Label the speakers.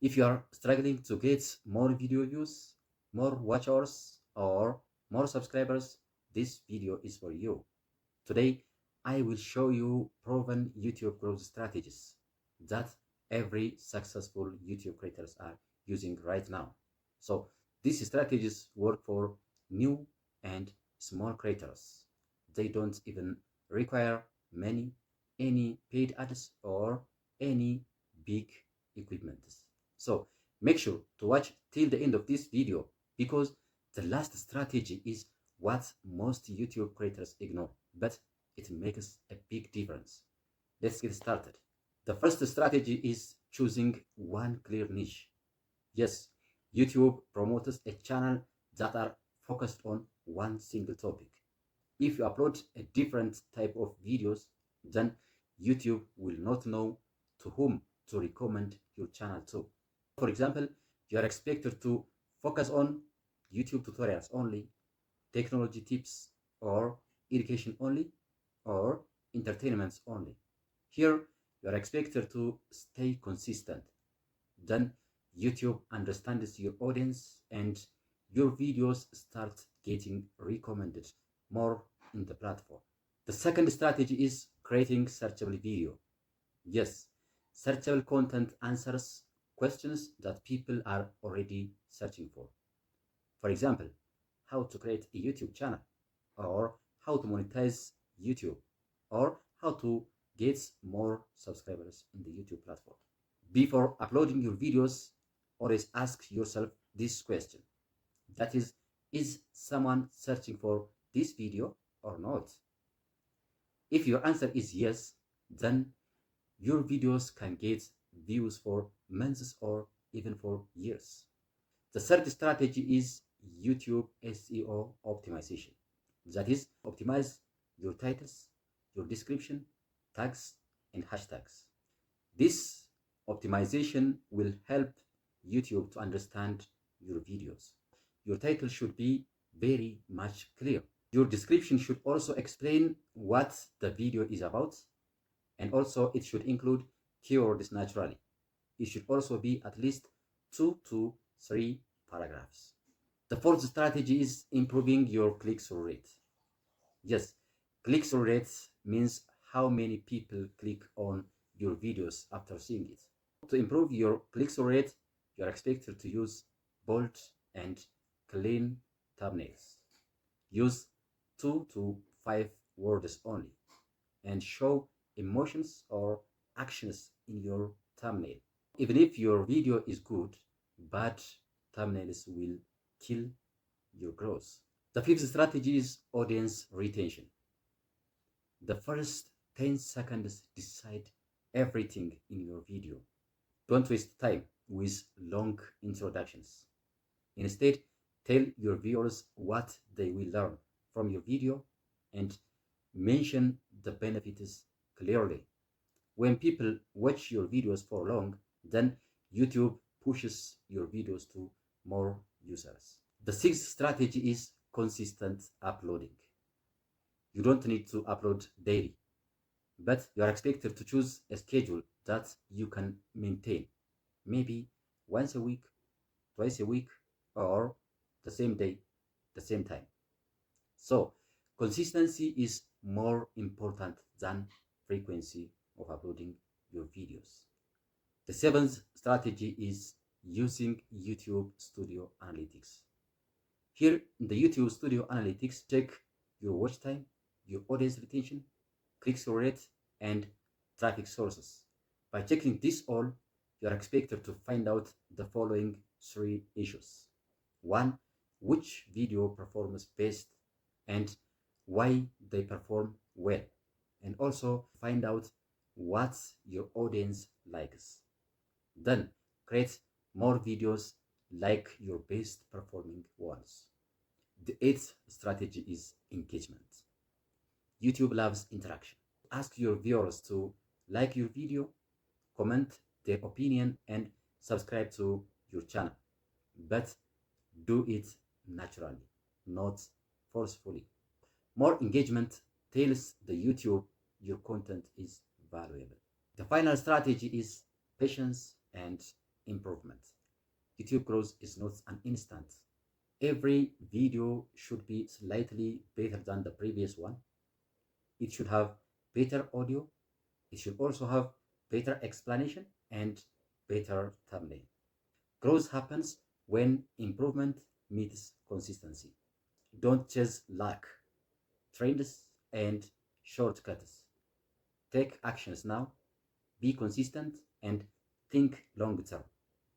Speaker 1: If you are struggling to get more video views, more watch hours, or more subscribers, this video is for you. Today, I will show you proven YouTube growth strategies that every successful YouTube creators are using right now. So these strategies work for new and small creators. They don't even require any paid ads or any big equipment. So make sure to watch till the end of this video because the last strategy is what most YouTube creators ignore, but it makes a big difference. Let's get started. The first strategy is choosing one clear niche. Yes, YouTube promotes a channel that are focused on one single topic. If you upload a different type of videos, then YouTube will not know to whom to recommend your channel to. For example, you are expected to focus on YouTube tutorials only, technology tips, or education only, or entertainments only. Here, you are expected to stay consistent. Then YouTube understands your audience and your videos start getting recommended more in the platform. The second strategy is creating searchable video. Yes, searchable content answers questions that people are already searching for. For example, how to create a YouTube channel, or how to monetize YouTube, or how to get more subscribers in the YouTube platform. Before uploading your videos, always ask yourself this question. That is someone searching for this video or not? If your answer is yes, then your videos can get views for months or even for years. The third strategy is YouTube SEO optimization. That is, optimize your titles, your description, tags, and hashtags. This optimization will help YouTube to understand your videos. Your title should be very much clear. Your description should also explain what the video is about, and also it should include keywords naturally. It should also be at least 2 to 3 paragraphs. The fourth strategy is improving your click-through rate. Yes, click-through rate means how many people click on your videos after seeing it. To improve your click-through rate, you are expected to use bold and clean thumbnails. Use 2 to 5 words only and show emotions or actions in your thumbnail. Even if your video is good, bad thumbnails will kill your growth. The fifth strategy is audience retention. The first 10 seconds decide everything in your video. Don't waste time with long introductions. Instead, tell your viewers what they will learn from your video and mention the benefits clearly. When people watch your videos for long, then YouTube pushes your videos to more users. The sixth strategy is consistent uploading. You don't need to upload daily, but you are expected to choose a schedule that you can maintain. Maybe once a week, twice a week, or the same day, the same time. So consistency is more important than frequency of uploading your videos. The seventh strategy is using YouTube Studio Analytics. Here in the YouTube Studio Analytics, check your watch time, your audience retention, click-through rate, and traffic sources. By checking this all, you are expected to find out the following 3 issues. 1. Which video performs best and why they perform well. And also find out what your audience likes. Then create more videos like your best performing ones. The eighth strategy is engagement. YouTube loves interaction. Ask your viewers to like your video, comment their opinion, and subscribe to your channel. But do it naturally, not forcefully. More engagement tells the YouTube your content is valuable. The final strategy is patience and improvement. YouTube growth is not an instant. Every video should be slightly better than the previous one. It should have better audio. It should also have better explanation and better thumbnail. Growth happens when improvement meets consistency. Don't chase luck, trends, and shortcuts. Take actions now, be consistent, and think long term.